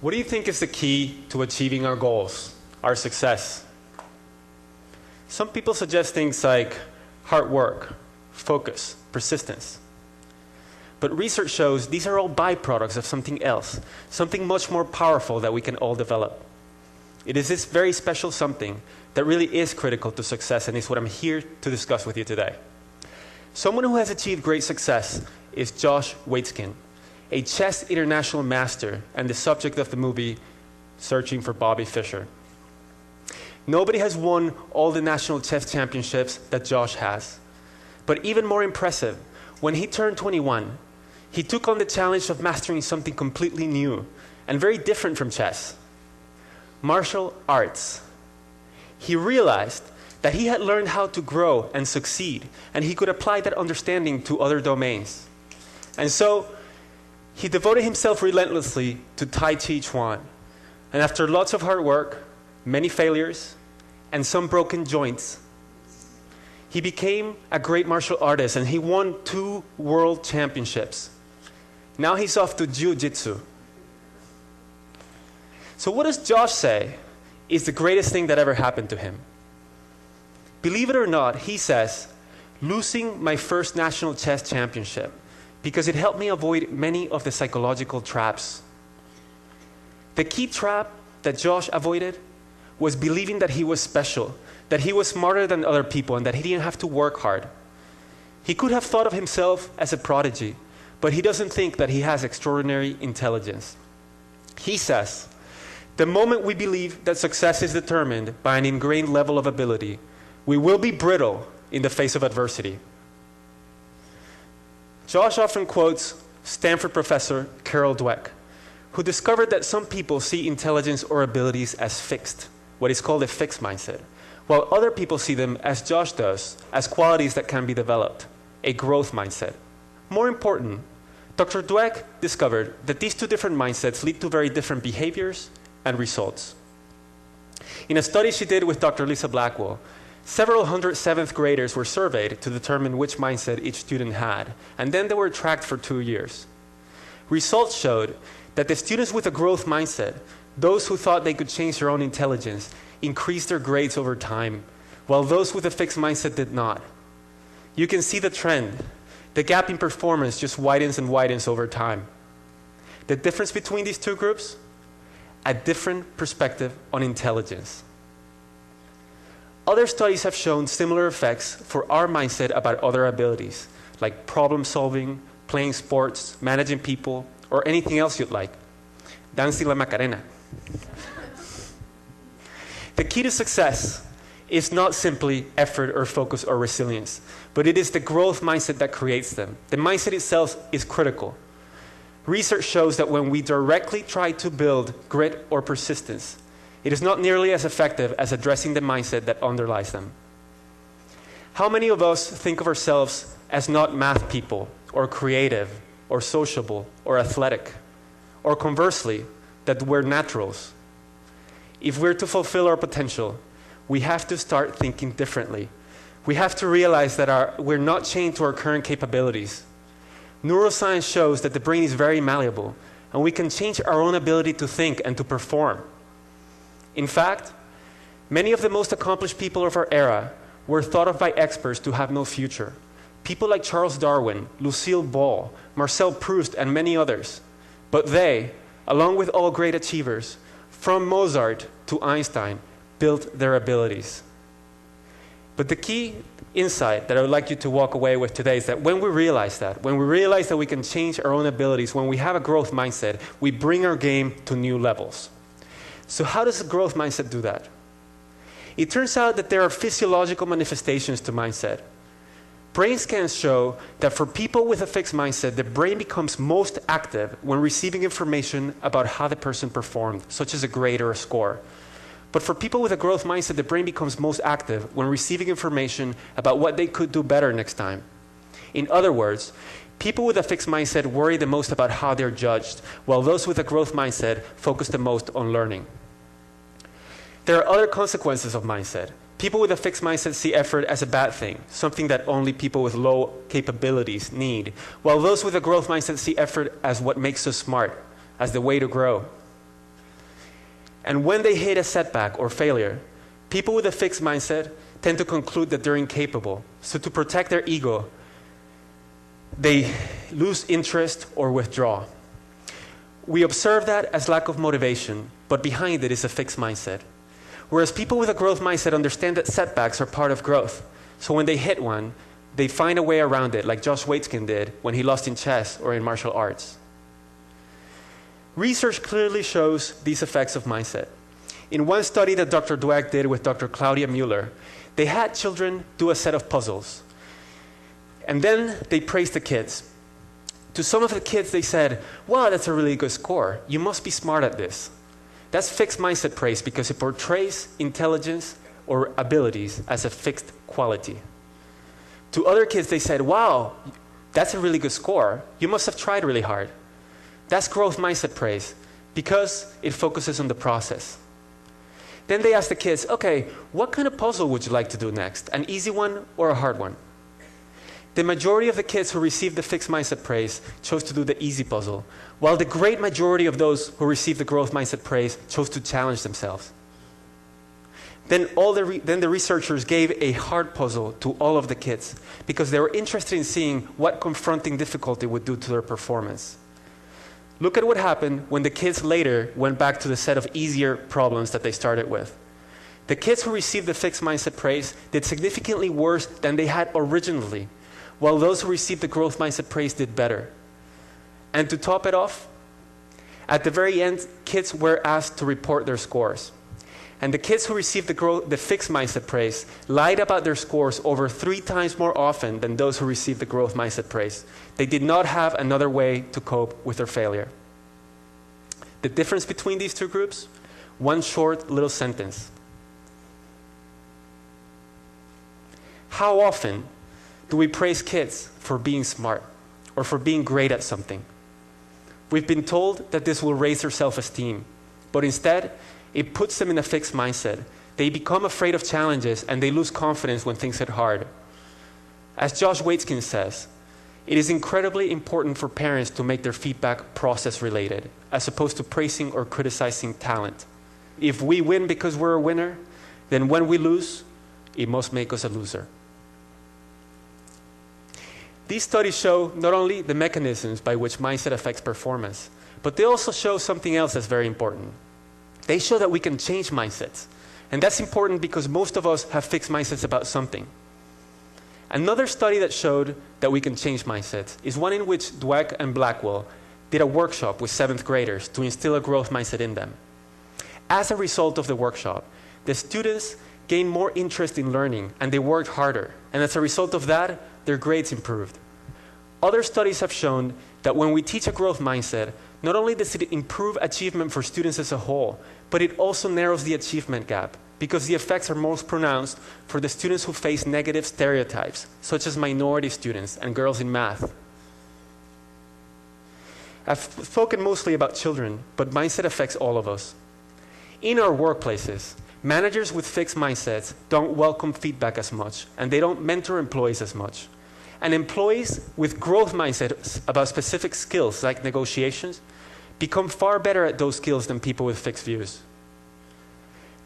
What do you think is the key to achieving our goals, our success? Some people suggest things like hard work, focus, persistence. But research shows these are all byproducts of something else, something much more powerful that we can all develop. It is this very special something that really is critical to success, and is what I'm here to discuss with you today. Someone who has achieved great success is Josh Waitzkin, a chess international master and the subject of the movie Searching for Bobby Fischer. Nobody has won all the national chess championships that Josh has. But even more impressive, when he turned 21, he took on the challenge of mastering something completely new and very different from chess: martial arts. He realized that he had learned how to grow and succeed, and he could apply that understanding to other domains. And so, he devoted himself relentlessly to Tai Chi Chuan. And after lots of hard work, many failures, and some broken joints, he became a great martial artist, and he won 2 world championships. Now he's off to Jiu-Jitsu. So what does Josh say is the greatest thing that ever happened to him? Believe it or not, he says, losing my first national chess championship, because it helped me avoid many of the psychological traps. The key trap that Josh avoided was believing that he was special, that he was smarter than other people, and that he didn't have to work hard. He could have thought of himself as a prodigy, but he doesn't think that he has extraordinary intelligence. He says, the moment we believe that success is determined by an ingrained level of ability, we will be brittle in the face of adversity. Josh often quotes Stanford professor Carol Dweck, who discovered that some people see intelligence or abilities as fixed, what is called a fixed mindset, while other people see them, as Josh does, as qualities that can be developed, a growth mindset. More important, Dr. Dweck discovered that these 2 different mindsets lead to very different behaviors and results. In a study she did with Dr. Lisa Blackwell, several hundred 7th graders were surveyed to determine which mindset each student had, and then they were tracked for 2 years. Results showed that the students with a growth mindset, those who thought they could change their own intelligence, increased their grades over time, while those with a fixed mindset did not. You can see the trend. The gap in performance just widens and widens over time. The difference between these 2 groups? A different perspective on intelligence. Other studies have shown similar effects for our mindset about other abilities, like problem solving, playing sports, managing people, or anything else you'd like. Dancing la Macarena. The key to success is not simply effort or focus or resilience, but it is the growth mindset that creates them. The mindset itself is critical. Research shows that when we directly try to build grit or persistence, it is not nearly as effective as addressing the mindset that underlies them. How many of us think of ourselves as not math people, or creative, or sociable, or athletic? Or conversely, that we're naturals? If we're to fulfill our potential, we have to start thinking differently. We have to realize that we're not chained to our current capabilities. Neuroscience shows that the brain is very malleable, and we can change our own ability to think and to perform. In fact, many of the most accomplished people of our era were thought of by experts to have no future. People like Charles Darwin, Lucille Ball, Marcel Proust, and many others. But they, along with all great achievers, from Mozart to Einstein, built their abilities. But the key insight that I would like you to walk away with today is that when we realize that we can change our own abilities, when we have a growth mindset, we bring our game to new levels. So how does a growth mindset do that? It turns out that there are physiological manifestations to mindset. Brain scans show that for people with a fixed mindset, the brain becomes most active when receiving information about how the person performed, such as a grade or a score. But for people with a growth mindset, the brain becomes most active when receiving information about what they could do better next time. In other words, people with a fixed mindset worry the most about how they're judged, while those with a growth mindset focus the most on learning. There are other consequences of mindset. People with a fixed mindset see effort as a bad thing, something that only people with low capabilities need, while those with a growth mindset see effort as what makes us smart, as the way to grow. And when they hit a setback or failure, people with a fixed mindset tend to conclude that they're incapable. So to protect their ego, they lose interest or withdraw. We observe that as lack of motivation, but behind it is a fixed mindset. Whereas people with a growth mindset understand that setbacks are part of growth. So when they hit one, they find a way around it, like Josh Waitzkin did when he lost in chess or in martial arts. Research clearly shows these effects of mindset. In one study that Dr. Dweck did with Dr. Claudia Mueller, they had children do a set of puzzles. And then they praised the kids. To some of the kids, they said, "Wow, that's a really good score. You must be smart at this." That's fixed mindset praise because it portrays intelligence or abilities as a fixed quality. To other kids, they said, "Wow, that's a really good score. You must have tried really hard." That's growth mindset praise because it focuses on the process. Then they asked the kids, "Okay, what kind of puzzle would you like to do next? An easy one or a hard one?" The majority of the kids who received the fixed mindset praise chose to do the easy puzzle, while the great majority of those who received the growth mindset praise chose to challenge themselves. Then the researchers gave a hard puzzle to all of the kids because they were interested in seeing what confronting difficulty would do to their performance. Look at what happened when the kids later went back to the set of easier problems that they started with. The kids who received the fixed mindset praise did significantly worse than they had originally, while those who received the growth mindset praise did better. And to top it off, at the very end, kids were asked to report their scores. And the kids who received the fixed mindset praise lied about their scores over 3 times more often than those who received the growth mindset praise. They did not have another way to cope with their failure. The difference between these two groups? One short little sentence. How often do we praise kids for being smart or for being great at something? We've been told that this will raise their self-esteem, but instead, it puts them in a fixed mindset. They become afraid of challenges and they lose confidence when things get hard. As Josh Waitzkin says, it is incredibly important for parents to make their feedback process related, as opposed to praising or criticizing talent. If we win because we're a winner, then when we lose, it must make us a loser. These studies show not only the mechanisms by which mindset affects performance, but they also show something else that's very important. They show that we can change mindsets. And that's important because most of us have fixed mindsets about something. Another study that showed that we can change mindsets is one in which Dweck and Blackwell did a workshop with 7th graders to instill a growth mindset in them. As a result of the workshop, the students gained more interest in learning and they worked harder. And as a result of that, their grades improved. Other studies have shown that when we teach a growth mindset, not only does it improve achievement for students as a whole, but it also narrows the achievement gap because the effects are most pronounced for the students who face negative stereotypes, such as minority students and girls in math. I've spoken mostly about children, but mindset affects all of us. In our workplaces, managers with fixed mindsets don't welcome feedback as much, and they don't mentor employees as much. And employees with growth mindsets about specific skills like negotiations become far better at those skills than people with fixed views.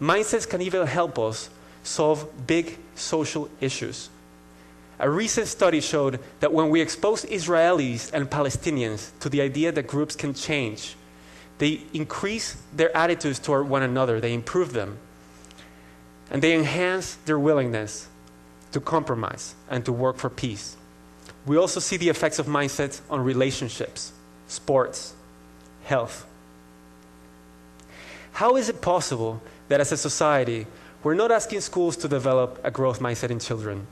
Mindsets can even help us solve big social issues. A recent study showed that when we expose Israelis and Palestinians to the idea that groups can change, they increase their attitudes toward one another, they improve them, and they enhance their willingness to compromise and to work for peace. We also see the effects of mindsets on relationships, sports, health. How is it possible that as a society, we're not asking schools to develop a growth mindset in children?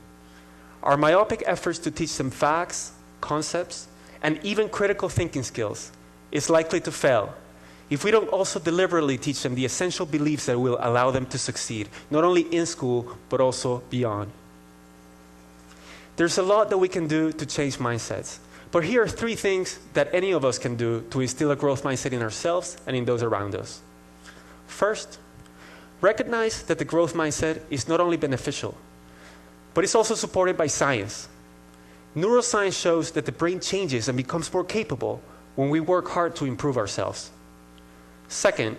Our myopic efforts to teach them facts, concepts, and even critical thinking skills is likely to fail if we don't also deliberately teach them the essential beliefs that will allow them to succeed, not only in school, but also beyond. There's a lot that we can do to change mindsets, but here are 3 things that any of us can do to instill a growth mindset in ourselves and in those around us. First, recognize that the growth mindset is not only beneficial, but it's also supported by science. Neuroscience shows that the brain changes and becomes more capable when we work hard to improve ourselves. Second,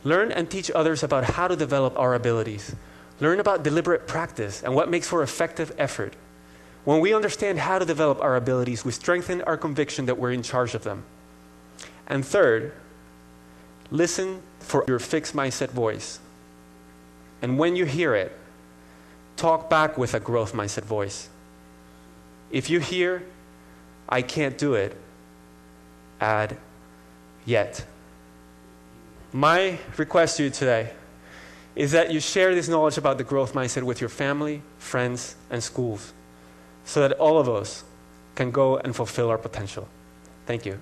Learn and teach others about how to develop our abilities. Learn about deliberate practice and what makes for effective effort. When we understand how to develop our abilities, we strengthen our conviction that we're in charge of them. And third, listen for your fixed mindset voice. And when you hear it, talk back with a growth mindset voice. If you hear, I can't do it, add, yet. My request to you today is that you share this knowledge about the growth mindset with your family, friends, and schools so that all of us can go and fulfill our potential. Thank you.